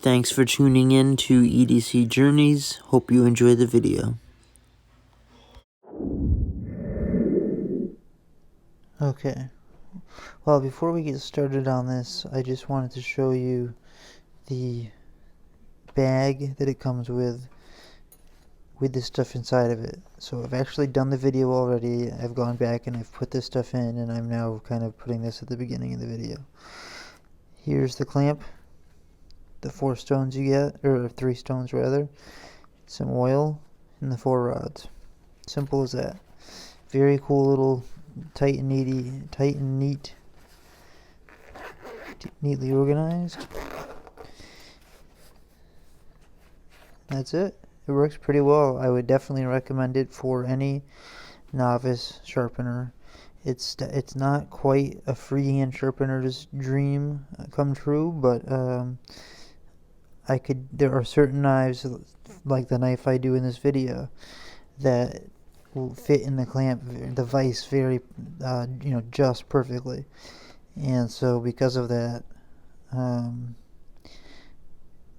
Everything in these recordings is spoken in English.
Thanks for tuning in to EDC Journeys. Hope you enjoy the video. Okay, well, before we get started on this, I just wanted to show you the bag that it comes with this stuff inside of it. So I've actually done the video already. I've gone back and I've put this stuff in, and I'm now kind of putting this at the beginning of the video. Here's the clamp, the 4 stones you get, or 3 stones rather, some oil, and the 4 rods. Simple as that. Very cool little tight and neatly organized. That's it. It works pretty well. I would definitely recommend it for any novice sharpener. It's not quite a freehand sharpener's dream come true, but there are certain knives, like the knife I do in this video, that will fit in the clamp, the vise very, just perfectly. And so because of that,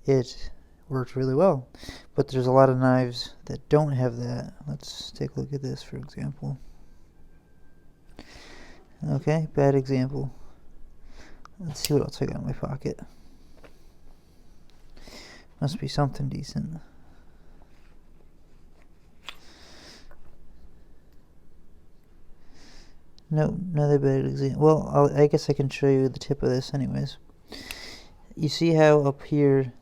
it works really well. But there's a lot of knives that don't have that. Let's take a look at this, for example. Okay, bad example. Let's see what else I got in my pocket. Must be something decent. No, another bad example. Well, I guess I can show you the tip of this anyways. You see how up here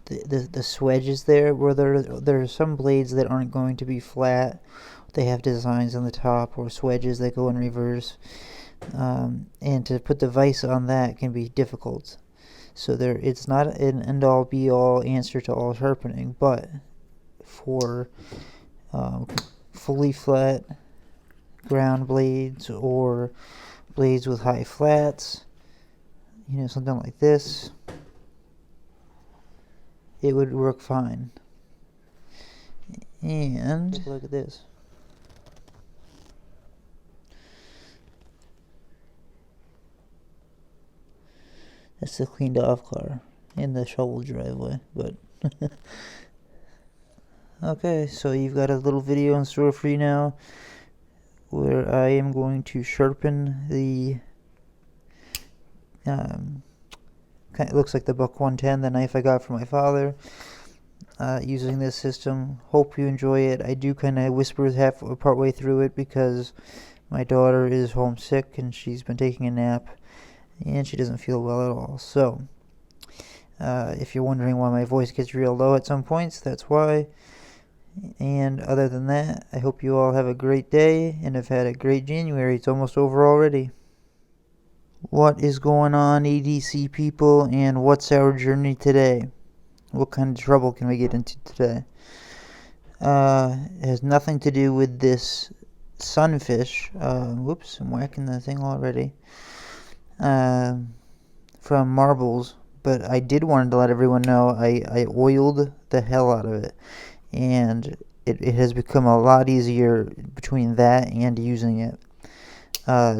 the swedge is there, where there are some blades that aren't going to be flat. They have designs on the top, or swedges that go in reverse. And to put the vise on that can be difficult. So it's not an end-all be-all answer to all sharpening, but for fully flat ground blades, or blades with high flats, something like this, it would work fine. And take a look at this. That's the cleaned off car in the shovel driveway, but okay, so you've got a little video in store for you now where I am going to sharpen the it looks like the Buck 110, the knife I got from my father, using this system. Hope you enjoy it. I do kind of whisper partway through it because my daughter is homesick and she's been taking a nap and she doesn't feel well at all. So if you're wondering why my voice gets real low at some points, that's why. And other than that, I hope you all have a great day and have had a great January. It's almost over already. What is going on, EDC people, and what's our journey today? What kind of trouble can we get into today? It has nothing to do with this sunfish. Whoops, I'm whacking the thing already. From marbles, but I did want to let everyone know I oiled the hell out of it, and it has become a lot easier between that and using it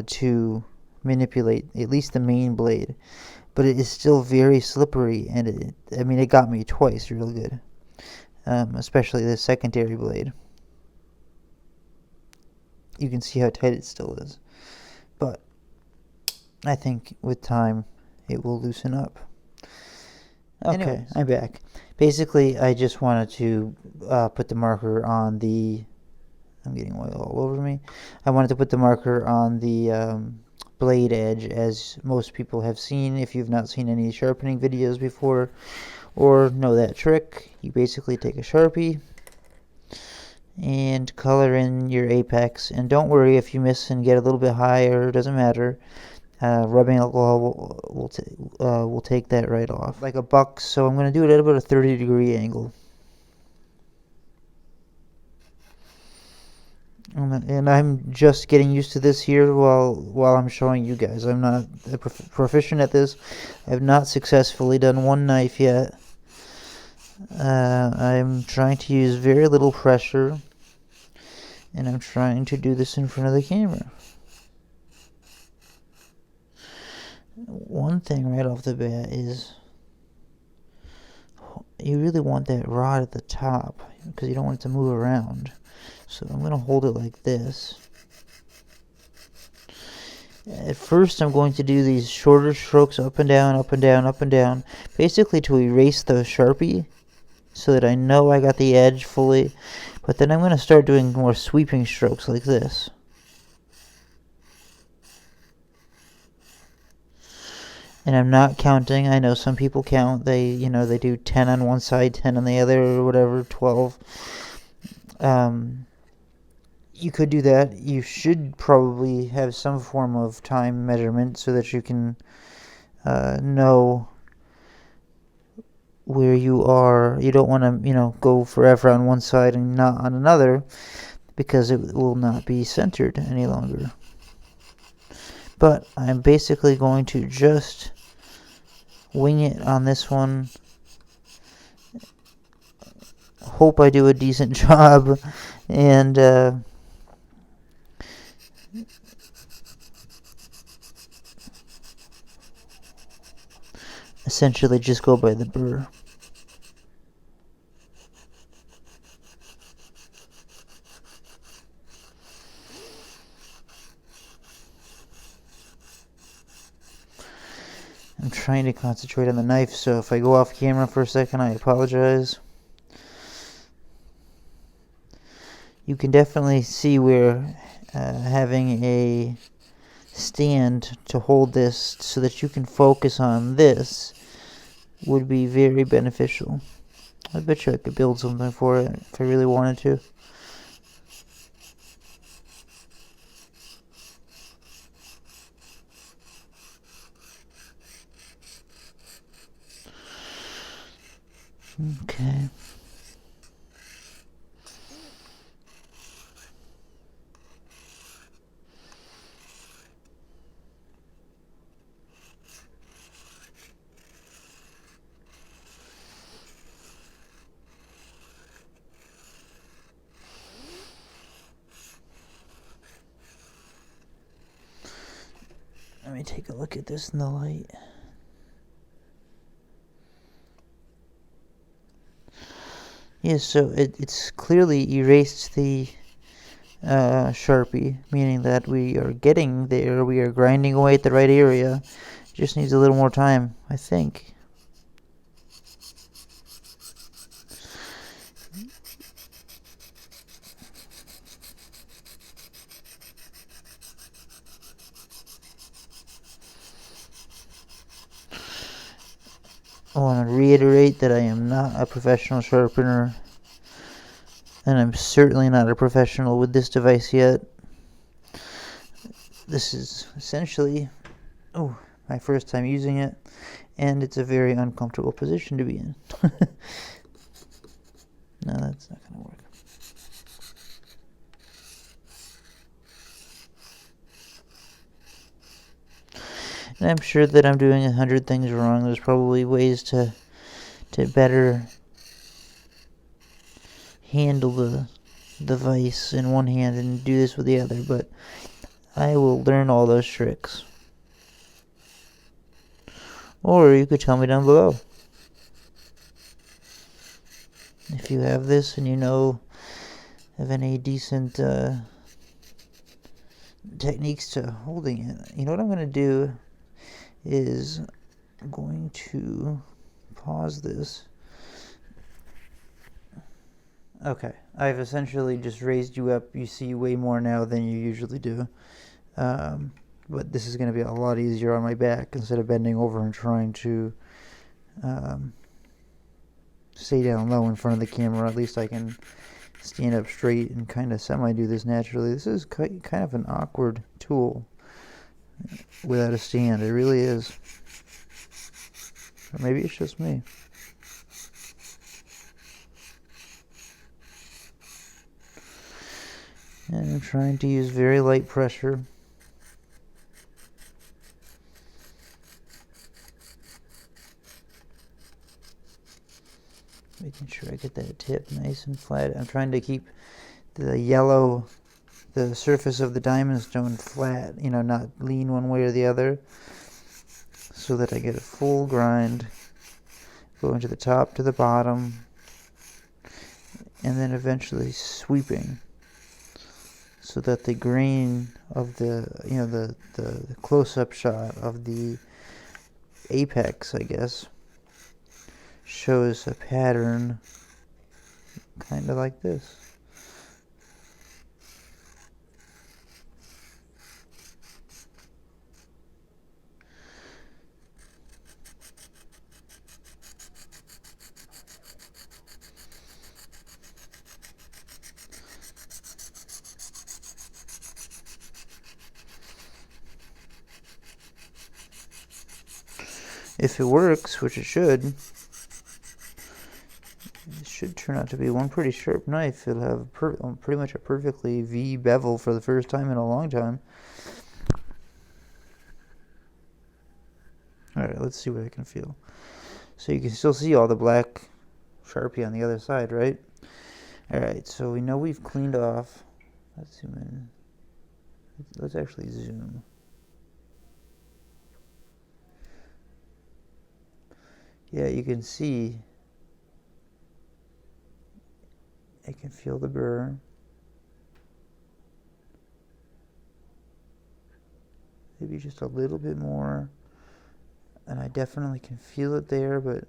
to manipulate at least the main blade, but it is still very slippery, and it got me twice real good, especially the secondary blade. You can see how tight it still is, but I think with time it will loosen up. Okay, anyways, I'm back. Basically, I just wanted to put the marker on the... I'm getting oil all over me. I wanted to put the marker on the blade edge, as most people have seen. If you've not seen any sharpening videos before or know that trick, you basically take a Sharpie and color in your apex. And don't worry if you miss and get a little bit higher, it doesn't matter. Rubbing alcohol will take that right off, like a buck. So I'm going to do it at about a 30-degree angle. And I'm just getting used to this here while I'm showing you guys. I'm not proficient at this. I've not successfully done one knife yet. I'm trying to use very little pressure, and I'm trying to do this in front of the camera. One thing right off the bat is you really want that rod at the top because you don't want it to move around. So I'm going to hold it like this. At first I'm going to do these shorter strokes up and down, up and down, up and down, basically to erase the Sharpie so that I know I got the edge fully. But then I'm going to start doing more sweeping strokes like this. And I'm not counting. I know some people count. They do 10 on one side, 10 on the other, or whatever, 12. You could do that. You should probably have some form of time measurement so that you can know where you are. You don't want to, go forever on one side and not on another, because it will not be centered any longer. But I'm basically going to just wing it on this one. Hope I do a decent job, and essentially just go by the burr. I'm trying to concentrate on the knife, so if I go off camera for a second, I apologize. You can definitely see where having a stand to hold this so that you can focus on this would be very beneficial. I bet you I could build something for it if I really wanted to. Okay. Let me take a look at this in the light. Yes, so it's clearly erased the Sharpie, meaning that we are getting there. We are grinding away at the right area. It just needs a little more time, I think. I want to reiterate that I am not a professional sharpener, and I'm certainly not a professional with this device yet. This is essentially my first time using it, and it's a very uncomfortable position to be in. No, that's not going to work. And I'm sure that I'm doing 100 things wrong. There's probably ways to better handle the device in one hand and do this with the other, but I will learn all those tricks. Or you could tell me down below. If you have this and you know of any decent techniques to holding it. You know what I'm going to do is I'm going to pause this. Okay, I've essentially just raised you up. You see way more now than you usually do. But this is going to be a lot easier on my back instead of bending over and trying to stay down low in front of the camera. At least I can stand up straight and kind of semi-do this naturally. This is kind of an awkward tool without a stand. It really is. Or maybe it's just me. And I'm trying to use very light pressure. Making sure I get that tip nice and flat. I'm trying to keep the surface of the diamond stone flat, not lean one way or the other, so that I get a full grind, going to the top to the bottom, and then eventually sweeping, so that the grain of the, the close-up shot of the apex, I guess, shows a pattern kind of like this. If it works, which it should turn out to be one pretty sharp knife. It'll have pretty much a perfectly V bevel for the first time in a long time. Alright, let's see what I can feel. So you can still see all the black Sharpie on the other side, right? Alright, so we know we've cleaned off. Let's zoom in. Let's actually zoom. Yeah, you can see. I can feel the burr. Maybe just a little bit more. And I definitely can feel it there, but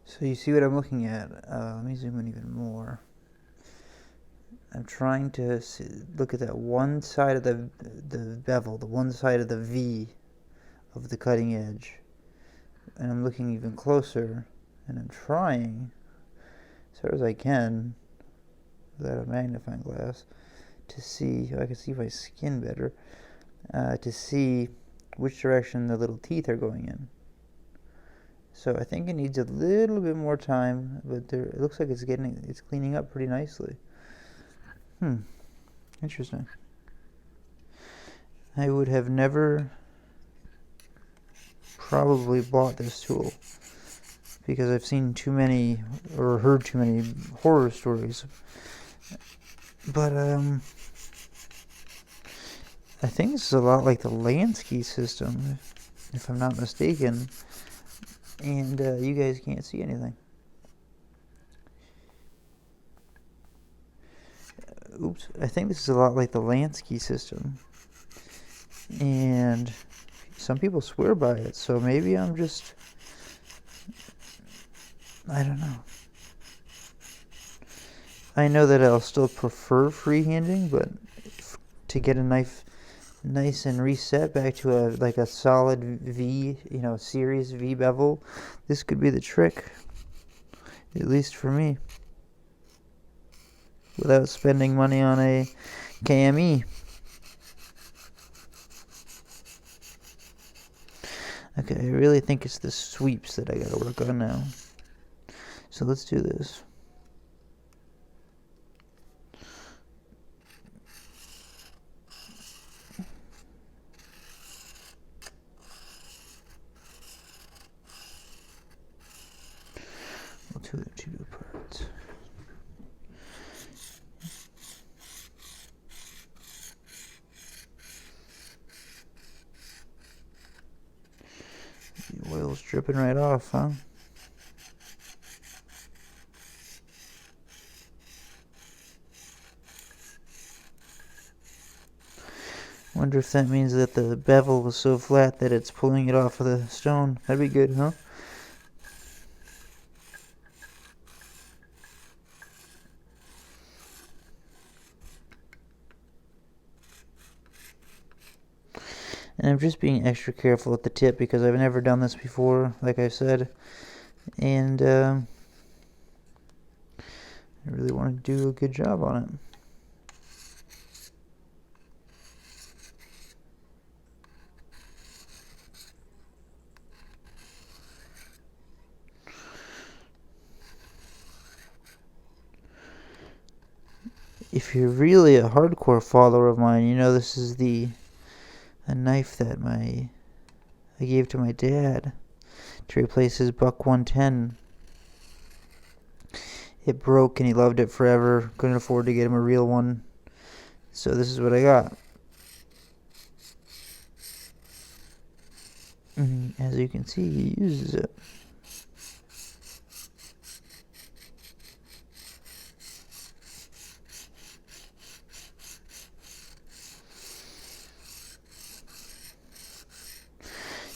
so you see what I'm looking at. Let me zoom in even more. I'm trying to look at that one side of the bevel, the one side of the V of the cutting edge. And I'm looking even closer, and I'm trying, as far as I can, without a magnifying glass, to see, I can see my skin better, to see which direction the little teeth are going in. So I think it needs a little bit more time, but it looks like it's cleaning up pretty nicely. Interesting. I would have never probably bought this tool because I've seen too many or heard too many horror stories. But I think this is a lot like the Lansky system, if I'm not mistaken. And you guys can't see anything. Oops, I think this is a lot like the Lansky system. And some people swear by it, so maybe I'm just, I don't know. I know that I'll still prefer freehanding, but to get a knife nice and reset back to a solid V, series V bevel, this could be the trick, at least for me, without spending money on a KME. Okay, I really think it's the sweeps that I gotta work on now. So let's do this. We'll do the two parts. The oil's dripping right off, huh? Wonder if that means that the bevel was so flat that it's pulling it off of the stone. That'd be good, huh? And I'm just being extra careful at the tip because I've never done this before, like I said. And I really want to do a good job on it. If you're really a hardcore follower of mine, you know this is a knife that I gave to my dad to replace his Buck 110. It broke and he loved it forever. Couldn't afford to get him a real one. So this is what I got. As you can see, he uses it.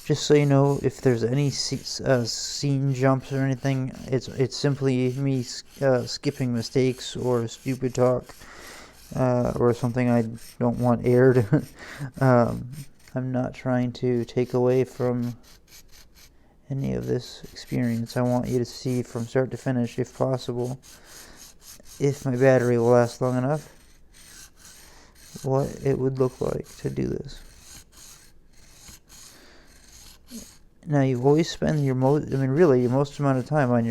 Just so you know, if there's any scene jumps or anything, it's simply me skipping mistakes or stupid talk or something I don't want aired. I'm not trying to take away from any of this experience. I want you to see from start to finish, if possible, if my battery will last long enough, what it would look like to do this. Now you always spend your most amount of time on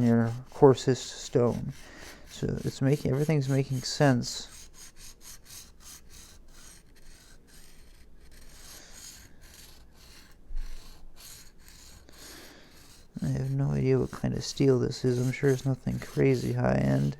your coarsest stone, so everything's making sense. I have no idea what kind of steel this is. I'm sure it's nothing crazy high end.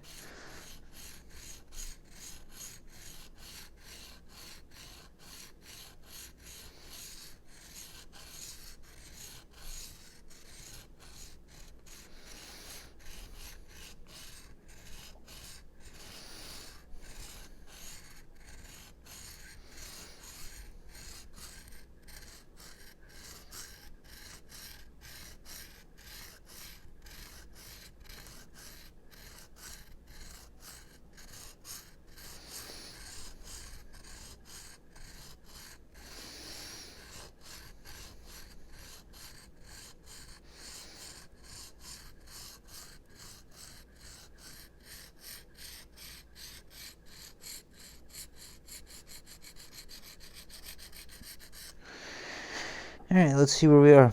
Alright, let's see where we are.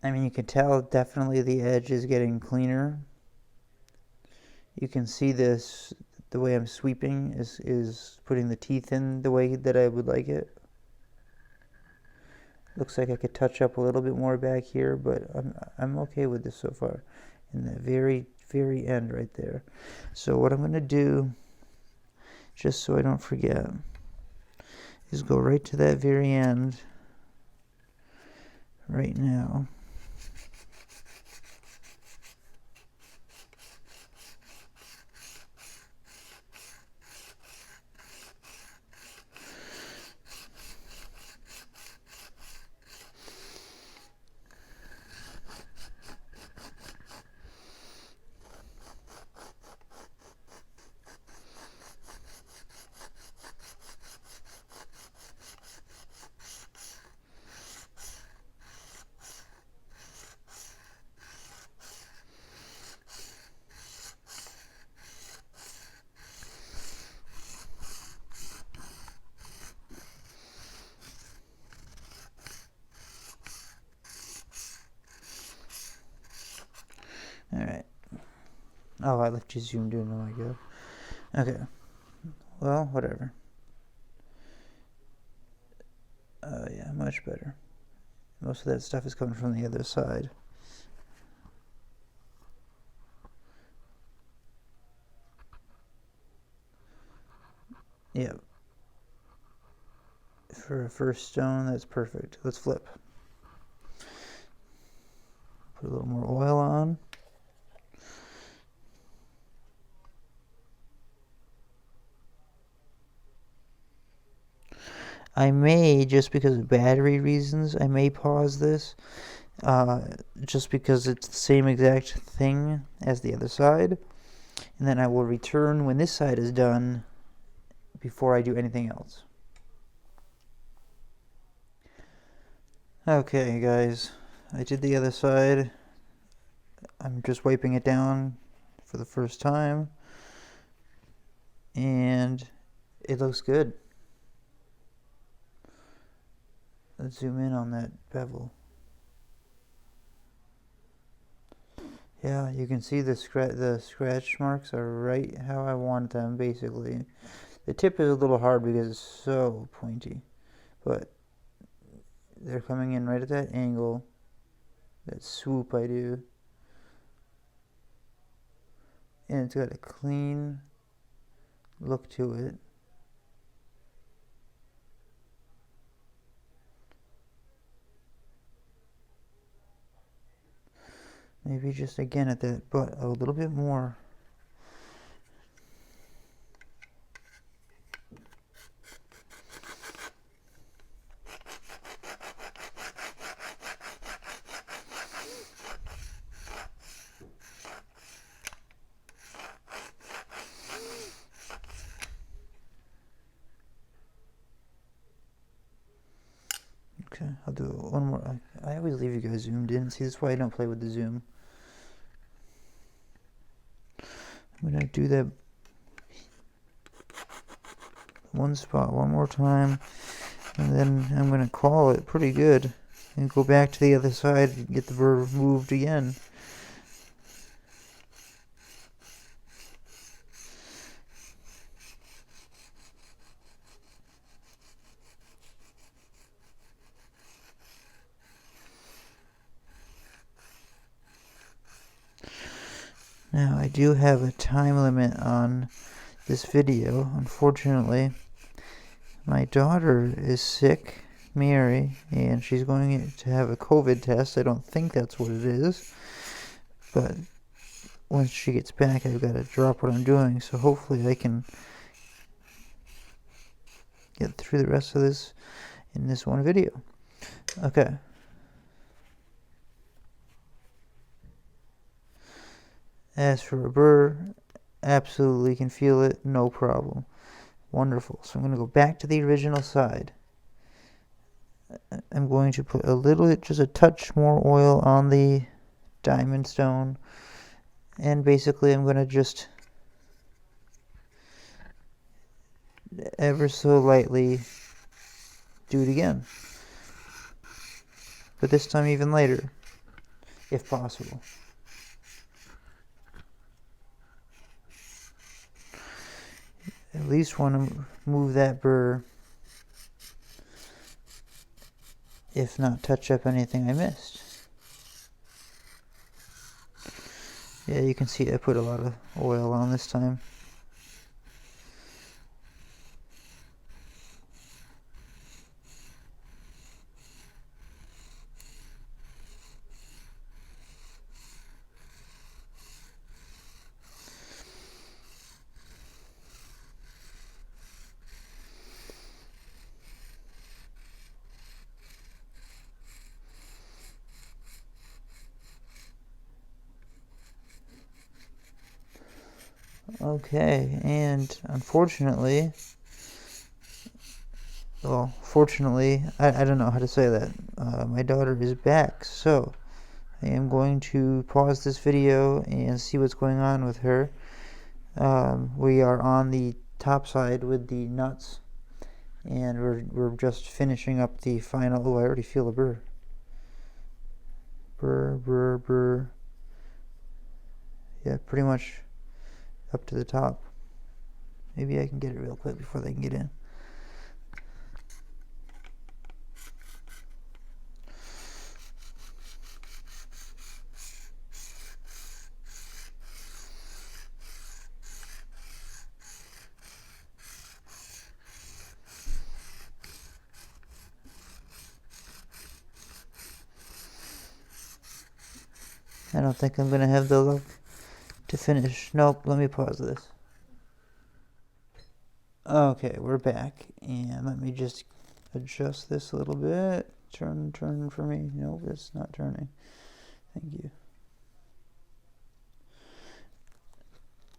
I mean, you can tell definitely the edge is getting cleaner. You can see this, the way I'm sweeping is putting the teeth in the way that I would like it. Looks like I could touch up a little bit more back here, but I'm okay with this so far. In the very, very end right there. So what I'm going to do, just so I don't forget, is go right to that very end right now. Alright. Oh, I left you zoomed in. Oh my god. Okay. Well, whatever. Yeah, much better. Most of that stuff is coming from the other side. Yeah. For a first stone, that's perfect. Let's flip. Put a little more oil on. I may, just because of battery reasons, I may pause this. Just because it's the same exact thing as the other side. And then I will return when this side is done before I do anything else. Okay, guys. I did the other side. I'm just wiping it down for the first time. And it looks good. Let's zoom in on that bevel. Yeah, you can see the scratch marks are right how I want them, basically. The tip is a little hard because it's so pointy, but they're coming in right at that angle, that swoop I do. and it's got a clean look to it. Maybe just again at that butt a little bit more. Okay, I'll do one more. I always leave you guys zoomed in. See, that's why I don't play with the zoom. I'm going to do that one spot one more time, and then I'm going to call it pretty good and go back to the other side and get the burr moved again. Now, I do have a time limit on this video, unfortunately. My daughter is sick, Mary, and she's going to have a COVID test. I don't think that's what it is, but once she gets back, I've got to drop what I'm doing, so hopefully I can get through the rest of this in this one video. Okay. As for a burr, absolutely can feel it, no problem. Wonderful. So I'm going to go back to the original side. I'm going to put a little, just a touch more oil on the diamond stone. And basically I'm going to just ever so lightly do it again. But this time even later, if possible. At least want to move that burr, if not touch up anything I missed. Yeah, you can see I put a lot of oil on this time. Okay, and unfortunately, well, fortunately, I don't know how to say that. My daughter is back, so I am going to pause this video and see what's going on with her. We are on the top side with the nuts, and we're just finishing up the final. Oh, I already feel a burr. Burr. Yeah, pretty much up to the top. Maybe I can get it real quick before they can get in. I don't think I'm going to have the luck to finish. Nope, let me pause this. Okay, we're back, and let me just adjust this a little bit. Turn for me. Nope, it's not turning. Thank you.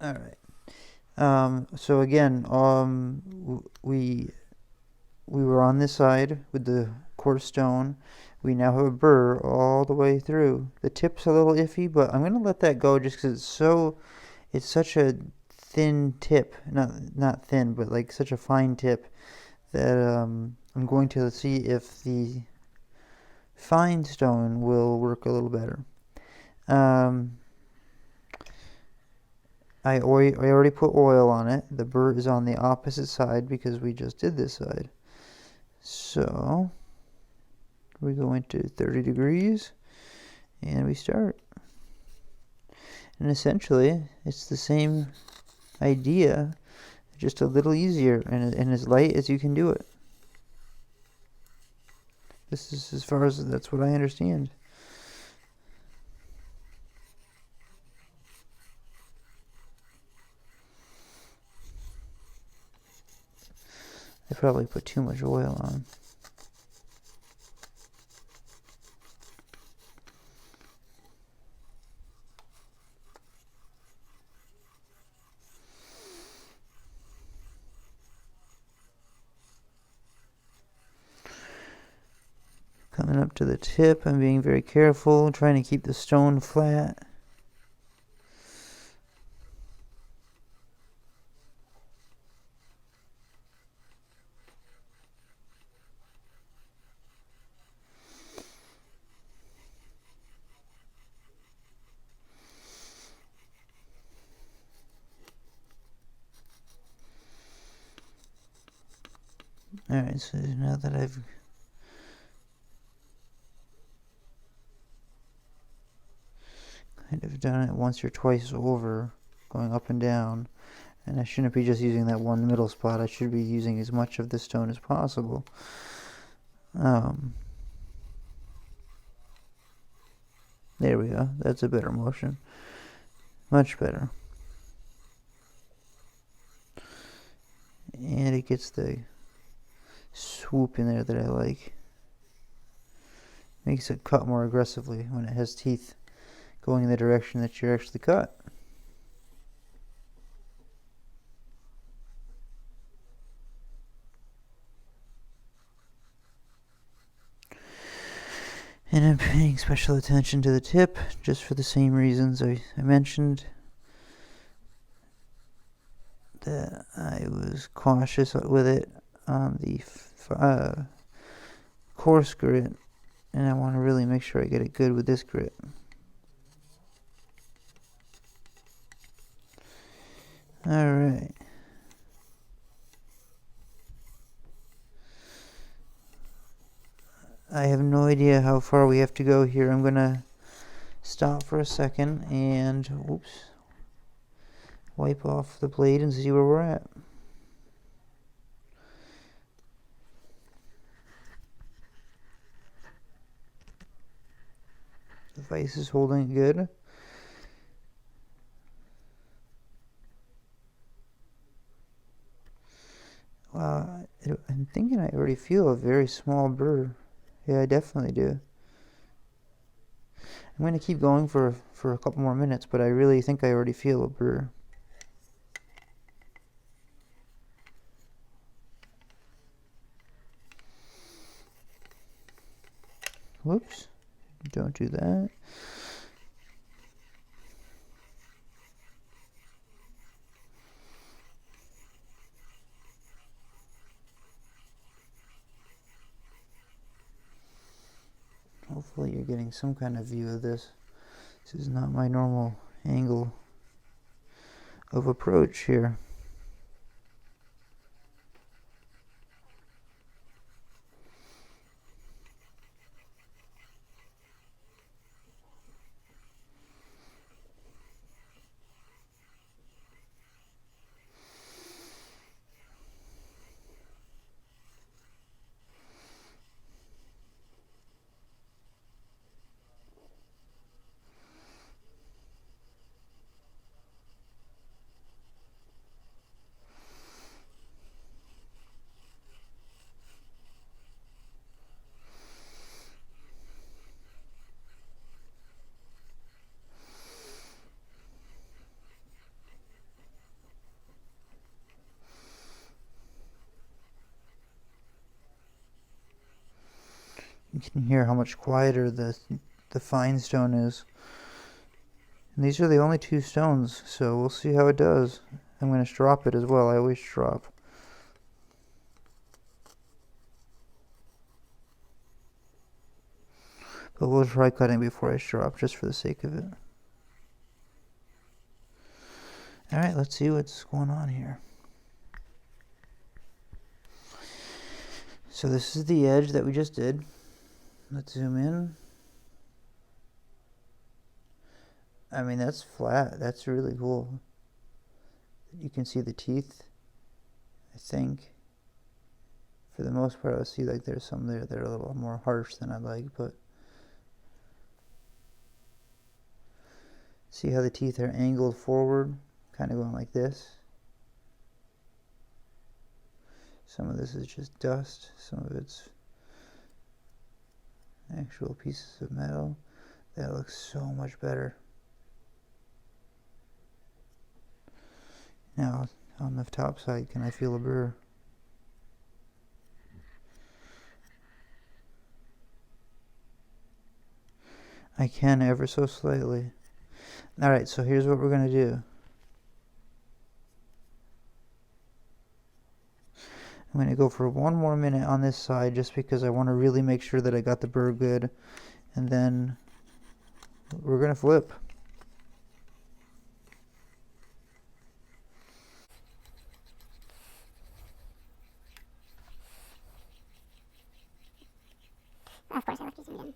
All right. So again, we were on this side with the coarse stone. We now have a burr all the way through. The tip's a little iffy, but I'm gonna let that go just because it's such a thin tip, not thin, but like such a fine tip that I'm going to see if the fine stone will work a little better. I already put oil on it. The burr is on the opposite side because we just did this side. So we go into 30 degrees and we start. And essentially, it's the same idea, just a little easier and as light as you can do it. This is as far as that's what I understand. I probably put too much oil on. Coming up to the tip, I'm being very careful, trying to keep the stone flat. Alright, so now that I've kind of done it once or twice over, going up and down, and I shouldn't be just using that one middle spot, I should be using as much of the stone as possible. There we go, that's a better motion. Much better. And it gets the swoop in there that I like. Makes it cut more aggressively when it has teeth going in the direction that you're actually cut. And I'm paying special attention to the tip, just for the same reasons I mentioned. That I was cautious with it on the coarse grit, and I want to really make sure I get it good with this grit. Alright. I have no idea how far we have to go here. I'm gonna stop for a second and wipe off the blade and see where we're at. The vise is holding good. I'm thinking I already feel a very small burr. Yeah, I definitely do. I'm going to keep going for a couple more minutes, but I really think I already feel a burr. Whoops. Don't do that. Hopefully you're getting some kind of view of this. This is not my normal angle of approach here. You can hear how much quieter the fine stone is. And these are the only two stones, so we'll see how it does. I'm going to strop it as well. I always strop. But we'll try cutting before I strop, just for the sake of it. Alright, let's see what's going on here. So this is the edge that we just did. Let's zoom in. I mean, that's flat. That's really cool. You can see the teeth, I think. For the most part, I see like there's some there that are a little more harsh than I like, but see how the teeth are angled forward, kind of going like this. Some of this is just dust, some of it's actual pieces of metal. That looks so much better. Now, on the top side, can I feel a burr? I can, ever so slightly. Alright, so here's what we're going to do. I'm going to go for one more minute on this side just because I want to really make sure that I got the burr good. And then we're going to flip. Of course, I left you some again.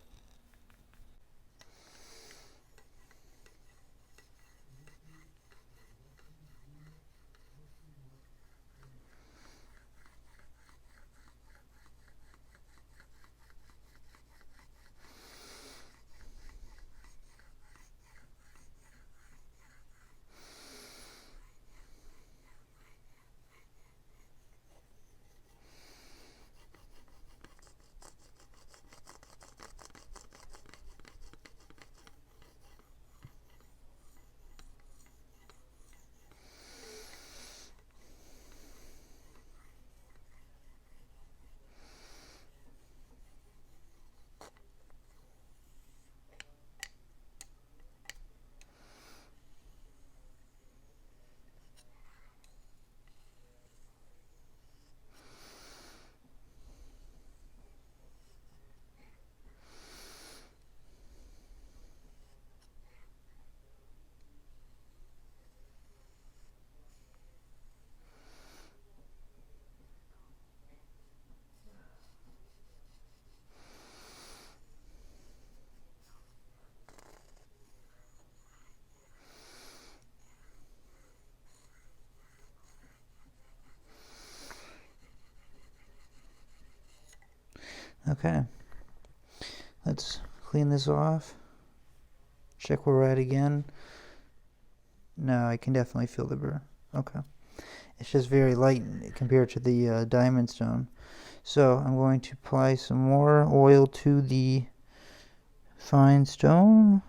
Okay. Let's clean this off. Check where we're at again. No, I can definitely feel the burr. Okay. It's just very light compared to the diamond stone. So I'm going to apply some more oil to the fine stone.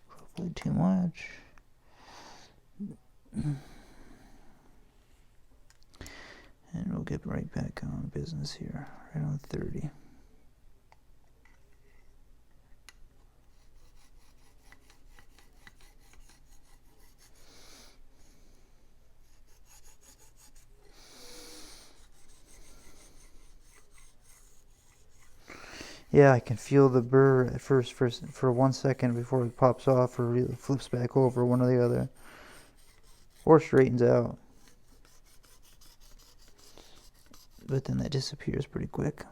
Probably too much. And we'll get right back on business here, right on 30. Yeah, I can feel the burr at first for 1 second before it pops off or really flips back over, one or the other. Or straightens out. But then that disappears pretty quick.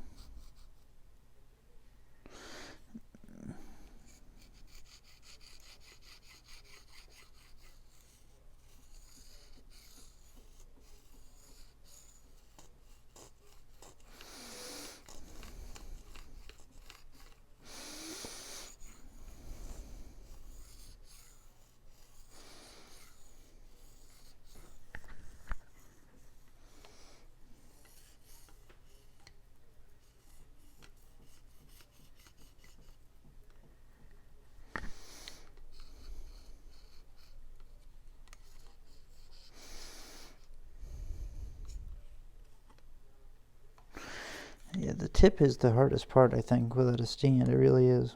Yeah, the tip is the hardest part, I think, without a stand. It really is.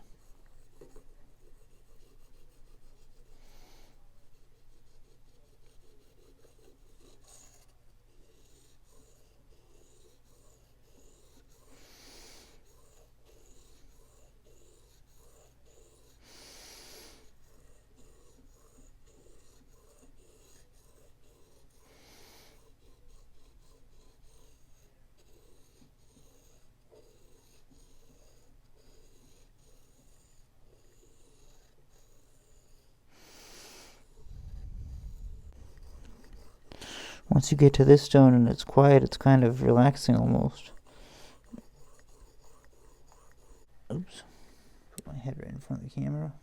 Once you get to this stone and it's quiet, it's kind of relaxing almost. Oops. Put my head right in front of the camera.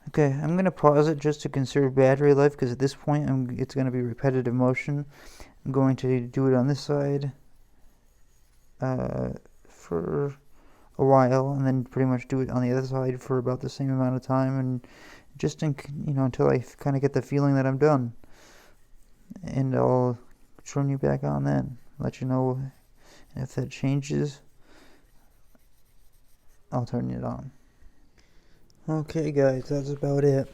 Okay, I'm going to pause it just to conserve battery life, because at this point it's going to be repetitive motion. I'm going to do it on this side for a while, and then pretty much do it on the other side for about the same amount of time, and just until I kind of get the feeling that I'm done. And I'll turn you back on then, let you know, and if that changes, I'll turn it on. Okay guys, that's about it.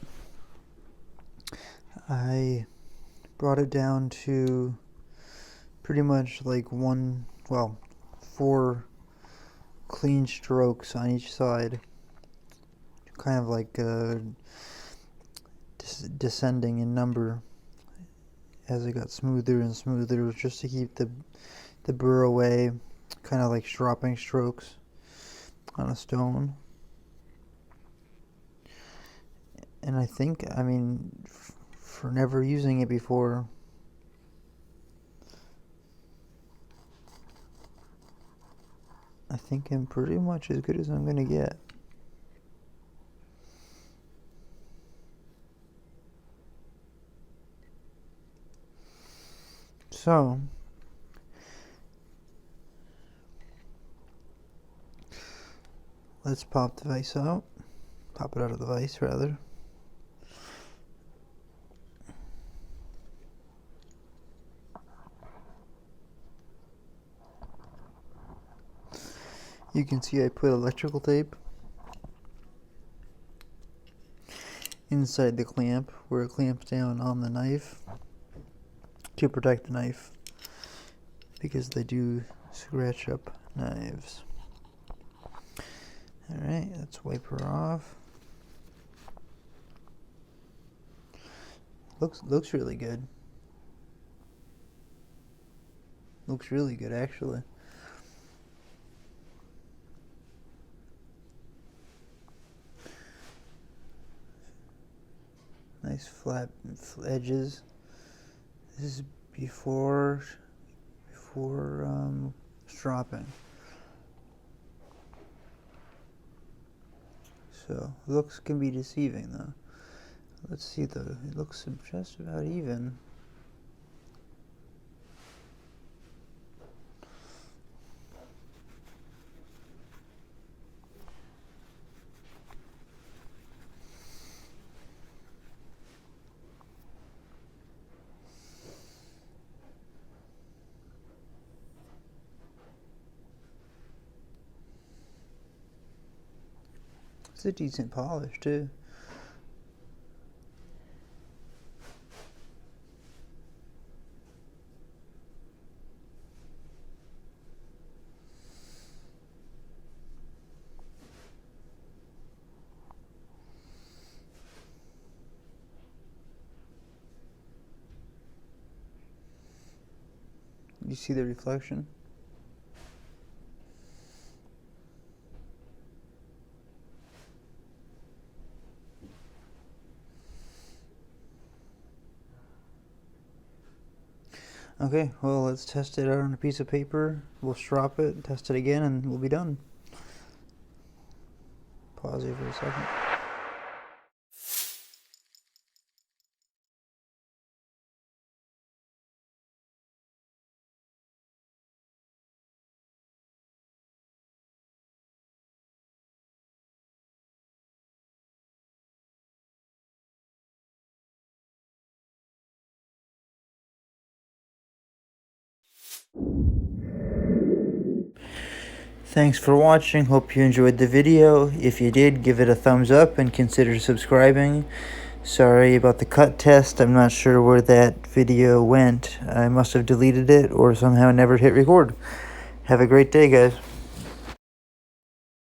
I brought it down to pretty much like 4 clean strokes on each side, kind of like descending in number as it got smoother and smoother, just to keep the burr away, kind of like sharpening strokes on a stone. And I think, for never using it before, I think I'm pretty much as good as I'm gonna get. So, let's pop the vise out. Pop it out of the vise, rather. You can see I put electrical tape inside the clamp where it clamps down on the knife to protect the knife, because they do scratch up knives. Alright, let's wipe her off. Looks really good. Looks really good, actually. Nice flat edges. This is before stropping. So looks can be deceiving though. Let's see though. It looks just about even. It's a decent polish too. You see the reflection? Okay, well, let's test it out on a piece of paper. We'll strop it, test it again, and we'll be done. Pause here for a second. Thanks for watching. Hope you enjoyed the video. If you did, give it a thumbs up and consider subscribing. Sorry about the cut test. I'm not sure where that video went. I must have deleted it or somehow never hit record. Have a great day, guys.